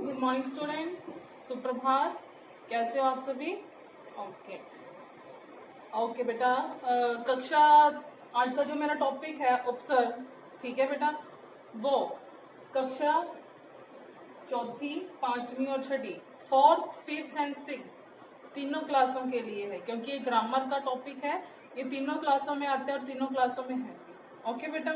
Good morning student, सुप्रभात। कैसे हो आप सभी? ओके ओके बेटा। कक्षा आज का जो मेरा टॉपिक है उपसर्ग, ठीक है बेटा, वो कक्षा चौथी, पांचवी और छठी, फोर्थ, फिफ्थ एंड सिक्स तीनों क्लासों के लिए है, क्योंकि ये ग्रामर का टॉपिक है। ये तीनों क्लासों में आते हैं और तीनों क्लासों में है। ओके बेटा,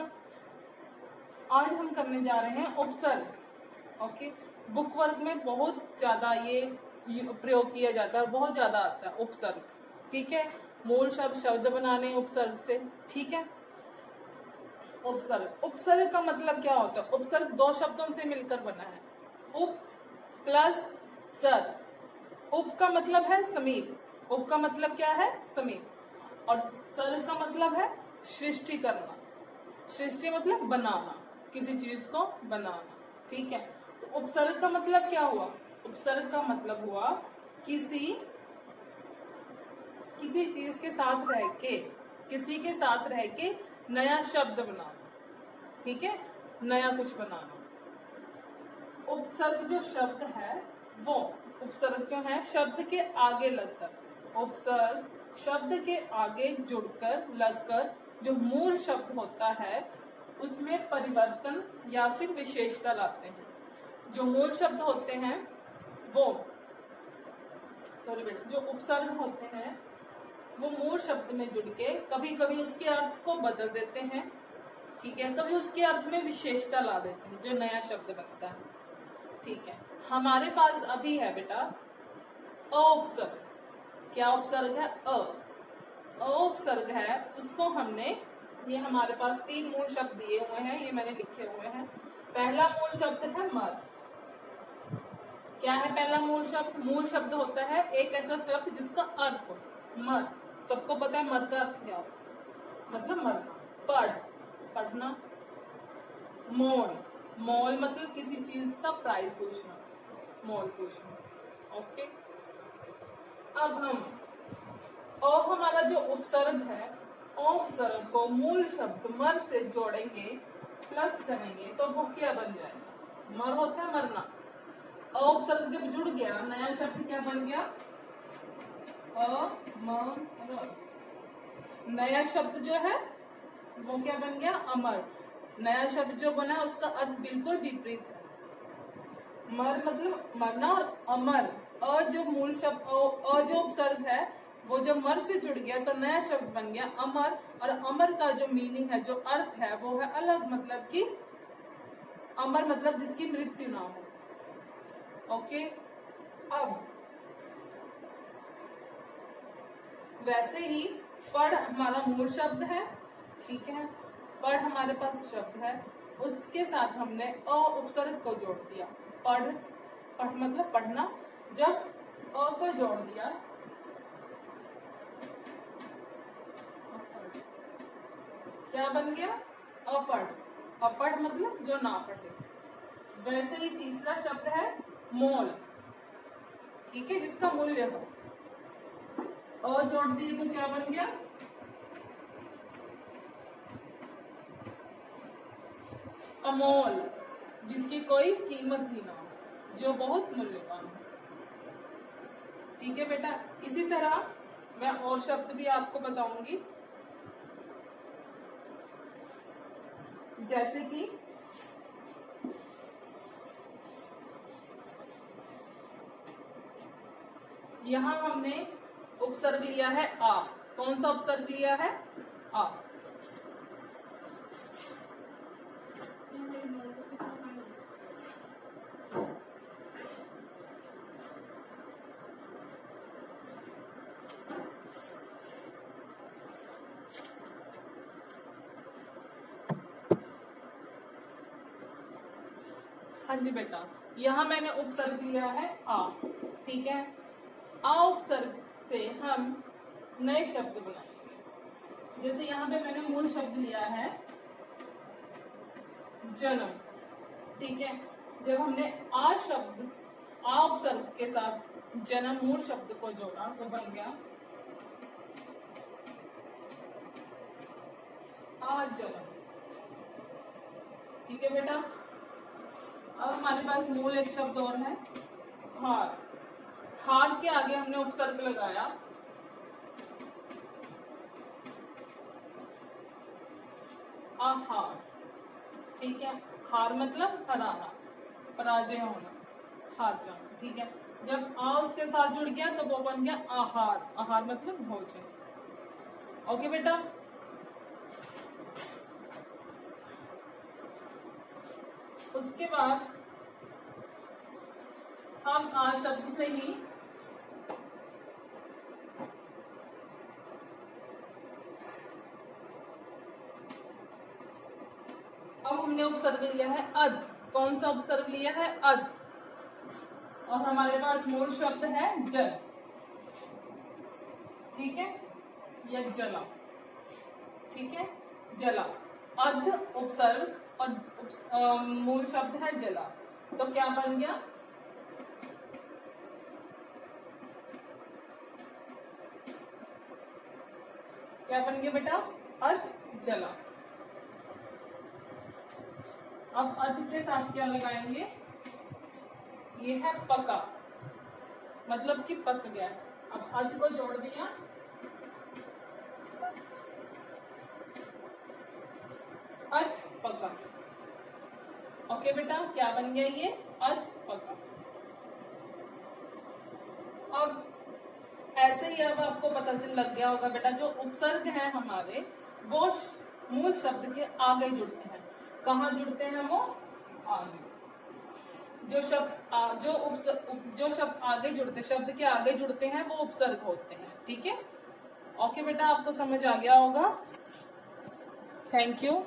आज हम करने जा रहे हैं उपसर्ग। ओके, बुक वर्क में बहुत ज्यादा ये प्रयोग किया जाता है, बहुत ज्यादा आता है उपसर्ग। ठीक है, मूल शब्द बनाने उपसर्ग से। ठीक है, उपसर्ग का मतलब क्या होता है? उपसर्ग दो शब्दों से मिलकर बना है, उप प्लस सर। उप का मतलब है समीप, उप का मतलब क्या है? समीप। और सर का मतलब है सृष्टि करना। सृष्टि मतलब बनाना, किसी चीज को बनाना। ठीक है, तो उपसर्ग का मतलब क्या हुआ? उपसर्ग का मतलब हुआ किसी चीज के साथ रह के, किसी के साथ रह के नया शब्द बनाना। ठीक है, नया कुछ बनाना। उपसर्ग जो शब्द है वो, उपसर्ग जो है शब्द के आगे लगकर, उपसर्ग शब्द के आगे जुड़कर लगकर जो मूल शब्द होता है उसमें परिवर्तन या फिर विशेषता लाते हैं। जो मूल शब्द होते हैं वो, सॉरी बेटा, जो उपसर्ग होते हैं वो मूल शब्द में जुड़ के कभी कभी उसके अर्थ को बदल देते हैं। ठीक है, कभी उसके अर्थ में विशेषता ला देते हैं, जो नया शब्द बनता है। ठीक है, हमारे पास अभी है बेटा उपसर्ग। क्या उपसर्ग है? उपसर्ग है, उसको हमने, ये हमारे पास तीन मूल शब्द दिए हुए हैं, ये मैंने लिखे हुए हैं। पहला मूल शब्द है मर। क्या है पहला मूल शब्द? मूल शब्द होता है एक ऐसा शब्द जिसका अर्थ हो मर। सबको पता है मर का अर्थ क्या हो? मतलब मरना। पढ़, पढ़ना। मोल, मोल मतलब किसी चीज का प्राइस पूछना, मोल पूछना। ओके, अब हम हमारा जो उपसर्ग है, उपसर्ग को मूल शब्द मर से जोड़ेंगे, प्लस करेंगे तो वो क्या बन जाएगा? मर होता है मरना। उपसर्ग जब जुड़ गया, नया शब्द क्या बन गया? अमर। नया शब्द जो है वो क्या बन गया? अमर। नया शब्द जो बना उसका अर्थ बिल्कुल विपरीत है। मर मतलब मरना, और अमर, जो मूल शब्द जो उपसर्ग है वो जब मर से जुड़ गया तो नया शब्द बन गया अमर। और अमर का जो मीनिंग है, जो अर्थ है वो है अलग, मतलब कि अमर मतलब जिसकी मृत्यु ना हो। ओके, अब वैसे ही पढ़ हमारा मूल शब्द है। ठीक है, पढ़ हमारे पास शब्द है, उसके साथ हमने उपसर्ग को जोड़ दिया। पढ़, पढ़ मतलब पढ़ना। जब को जोड़ दिया क्या बन गया? अपढ़। अपढ़ मतलब जो ना पढ़े। वैसे ही तीसरा शब्द है मोल। ठीक है, जिसका मूल्य हो। जोड़ दिए तो क्या बन गया? अमोल, जिसकी कोई कीमत ही ना हो, जो बहुत मूल्यवान हो। ठीक है बेटा, इसी तरह मैं और शब्द भी आपको बताऊंगी, जैसे कि यहां हमने उपसर्ग लिया है आ। कौन सा उपसर्ग लिया है? आ। हाँ जी बेटा, यहाँ मैंने उपसर्ग लिया है आ। ठीक है, आ उपसर्ग से हम नए शब्द बनाएंगे। जैसे यहाँ पे मैंने मूल शब्द लिया है जन्म। ठीक है, जब हमने आ शब्द, आ उपसर्ग के साथ जन्म मूल शब्द को जोड़ा तो बन गया आ जन्म। ठीक है बेटा, अब हमारे पास मूल एक शब्द और है, हार। हार के आगे हमने उपसर्ग लगाया, आहार। ठीक है, हार मतलब हराना, पराजय होना, हार जाना। ठीक है, जब आ उसके साथ जुड़ गया तो वो बन गया आहार। आहार मतलब भोजन। ओके बेटा, उसके बाद हम आ शब्द से ही अब हमने उपसर्ग लिया है अध। कौन सा उपसर्ग लिया है? अध। और हमारे पास मूल शब्द है जल। ठीक है, या जला। ठीक है, जला। अध उपसर्ग और मूल शब्द है जला, तो क्या बन गया? क्या बन गया बेटा? अध जला। अब अध के साथ क्या लगाएंगे? ये है पका, मतलब कि पक गया। अब अध को जोड़ दिया, अध पका। ओके बेटा, क्या बन गया ये? अध पका। अब ऐसे ही अब आपको पता चल लग गया होगा बेटा, जो उपसर्ग है हमारे वो मूल शब्द के आगे जुड़ते हैं। कहाँ जुड़ते हैं वो? आगे। जो शब्द जो शब्द आगे जुड़ते, शब्द के आगे जुड़ते हैं वो उपसर्ग होते हैं। ठीक है, ओके बेटा, आपको समझ आ गया होगा। Thank you.